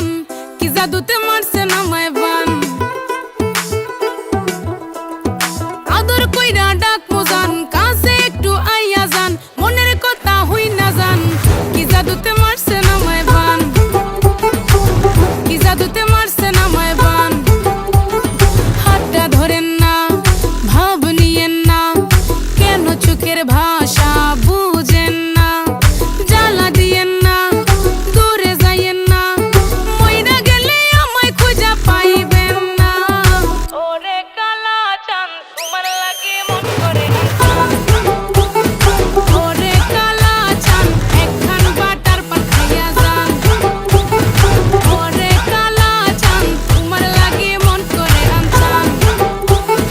জান কি জাদুতে মারছে নামায় বান আদর কইরা ডাক মোজান কাছে একটু আইয়া যান মনের কথা হই না জান কি জাদুতে মারছে নামায় বান কি জাদুতে